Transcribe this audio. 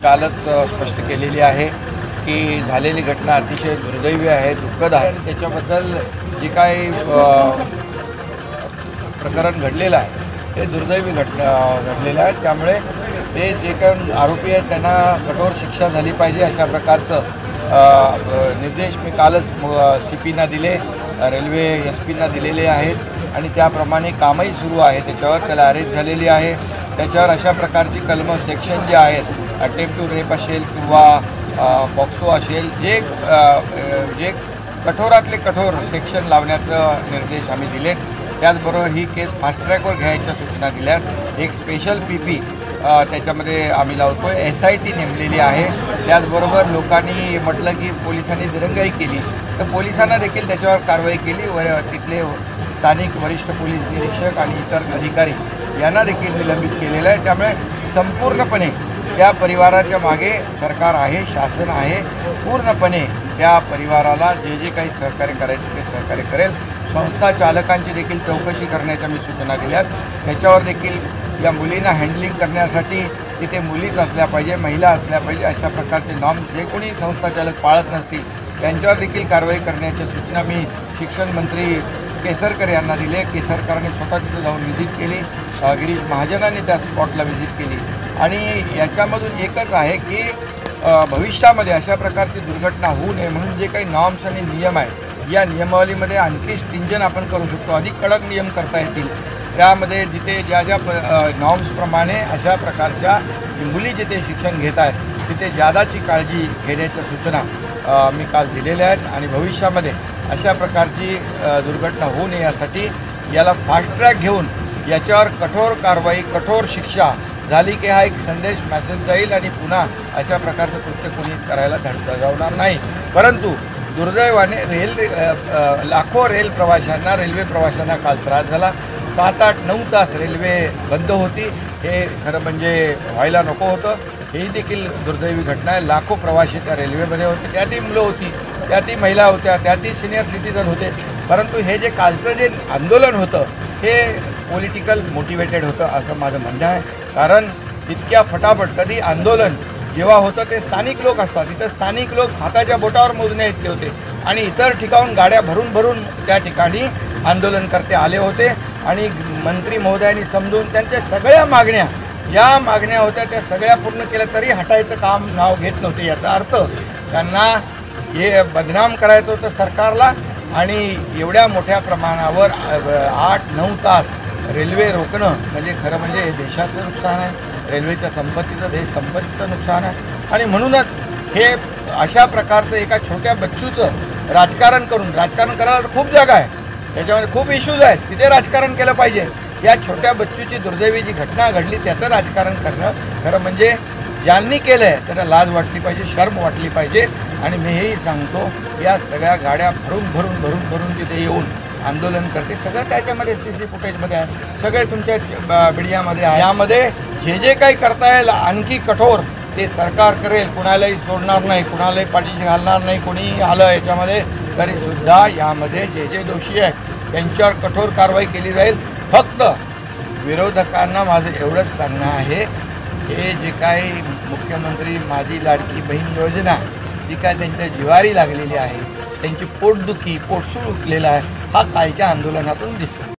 कालच स्पष्ट केलेली आहे की झालेली घटना अतिशय दुर्दैवी आहे, दुःखद आहे। त्याच्याबद्दल जे काही प्रकरण घडलेलं आहे ते दुर्दैवी घडलेलं आहे। त्यामुळे ते जे काही आरोपी आहेत त्यांना कठोर शिक्षा झाली पाहिजे अशा प्रकारचं निर्देश मी कालच CPना दिले, रेल्वे SP ना दिलेले आहेत आणि त्याप्रमाणे कामही सुरू आहे। त्याच्यावर त्याला अरेस्ट झालेली आहे। त्याच्यावर अशा प्रकारची कलम सेक्शन जे आहेत अटेम्प्ट टू रेप असेल किंवा पॉक्सो असेल जे कठोरातले कठोर सेक्शन लावण्याचं निर्देश आम्ही दिलेत। त्याचबरोबर ही केस फास्ट ट्रॅकवर घ्यायच्या सूचना दिल्यात। एक स्पेशल PP त्याच्यामध्ये आम्ही लावतो आहे। SIT नेमलेली आहे। त्याचबरोबर लोकांनी म्हटलं की पोलिसांनी दिरंगाई केली तर पोलिसांना देखील त्याच्यावर कारवाई केली व तिथले स्थानिक वरिष्ठ पोलीस निरीक्षक आणि इतर अधिकारी यांना देखील निलंबित केलेलं आहे। त्यामुळे संपूर्णपणे त्या परिवाराच्या मागे सरकार आहे, शासन आहे। पूर्णपणे त्या परिवाराला जे जे काही सहकार्य करायचे ते सहकार्य करेल। संस्था चालकांची देखील चौकशी करण्याच्या मी सूचना दिल्यात। त्याच्यावर देखील या मुलींना हँडलिंग करण्यासाठी तिथे मुलीच असल्या पाहिजे, महिला असल्या पाहिजे अशा प्रकारचे नॉर्म जे कोणी संस्था चालक पाळत नसतील त्यांच्यावर देखील कारवाई करण्याच्या सूचना मी शिक्षण मंत्री केसरकर यांना दिले। केसरकरांनी स्वतः तिथे जाऊन व्हिजिट केली, गिरीश महाजनांनी त्या स्पॉटला व्हिजिट केली आणि याच्यामधून एकच आहे की भविष्यामध्ये अशा प्रकारची दुर्घटना होऊ नये म्हणून जे काही नॉर्म्स आणि नियम आहेत या नियमावलीमध्ये आणखी स्ट्रिंजन आपण करू शकतो, अधिक कडक नियम करता येतील। त्यामध्ये जिथे ज्या ज्या नॉर्म्सप्रमाणे अशा प्रकारच्या मुली जिथे शिक्षण घेत आहेत तिथे जादाची काळजी घेण्याच्या सूचना मी काल दिलेल्या आहेत आणि भविष्यामध्ये अशा प्रकारची दुर्घटना होऊ नये यासाठी याला फास्ट ट्रॅक घेऊन याच्यावर कठोर कारवाई, कठोर शिक्षा झाली की हा एक संदेश मॅसेज जाईल आणि पुन्हा अशा प्रकारचं कृत्य कोणी करायला धडधडवणार नाही। परंतु दुर्दैवाने लाखो रेल्वे प्रवाशांना काल त्रास झाला। 7-8-9 तास रेल्वे बंद होती। हे खरं म्हणजे व्हायला नको होतं। ही देखील दुर्दैवी घटना आहे। लाखो प्रवासी त्या रेल्वेमध्ये होते, त्यातही मुलं होती, त्यातही महिला होत्या, त्यातही सिनियर सिटीजन होते। परंतु हे जे कालचं जे आंदोलन होतं हे पॉलिटिकल मोटिवेटेड होतं असं माझं म्हणणं आहे। कारण इतक्या फटाफट कधी आंदोलन जेव्हा होतं ते स्थानिक लोक असतात, तिथं स्थानिक लोक हाताच्या बोटावर मोजण्या इतके होते आणि इतर ठिकाणून गाड्या भरून भरून त्या ठिकाणी आंदोलनकर्ते आले होते आणि मंत्री महोदयांनी समजून त्यांच्या सगळ्या मागण्या या मागण्या होत्या त्या सगळ्या पूर्ण केल्या तरी हटायचं काम नाव घेत नव्हते। याचा अर्थ त्यांना हे बदनाम करायचं होतं सरकारला आणि एवढ्या मोठ्या प्रमाणावर 8-9 तास रेल्वे रोखणं म्हणजे खरं म्हणजे हे देशाचं नुकसान आहे, रेल्वेच्या संपत्तीचं नुकसान आहे आणि म्हणूनच हे अशा प्रकारचं एका छोट्या बच्चूचं राजकारण करायला खूप जागा आहे, त्याच्यामध्ये खूप इश्यूज आहेत, तिथे राजकारण केलं पाहिजे। या छोट्या बच्चूची दुर्दैवी जी घटना घडली त्याचं राजकारण करणं खरं म्हणजे ज्यांनी केलं आहे त्यांना लाज वाटली पाहिजे, शर्म वाटली पाहिजे। आणि मी हेही सांगतो या सगळ्या गाड्या भरून तिथे येऊन आंदोलन करते सगळं त्याच्यामध्ये CC फुटेजमध्ये आहे, सगळे तुमच्या मीडियामध्ये आहे। यामध्ये जे काही करता येईल आणखी कठोर ते सरकार करेल, कुणालाही सोडणार नाही, कुणालाही पाठीशी घालणार नाही। कोणीही आलं याच्यामध्ये तरीसुद्धा यामध्ये जे दोषी आहेत त्यांच्यावर कठोर कारवाई केली जाईल। फक्त विरोधकांना माझं एवढंच सांगणं आहे हे जे काही मुख्यमंत्री माझी लाडकी बहीण योजना जी काय त्यांच्या जिवारी लागलेली आहे, त्यांची पोटदुखी, पोटसूळ उठलेला आहे, हा कालच्या आंदोलनातून दिसला।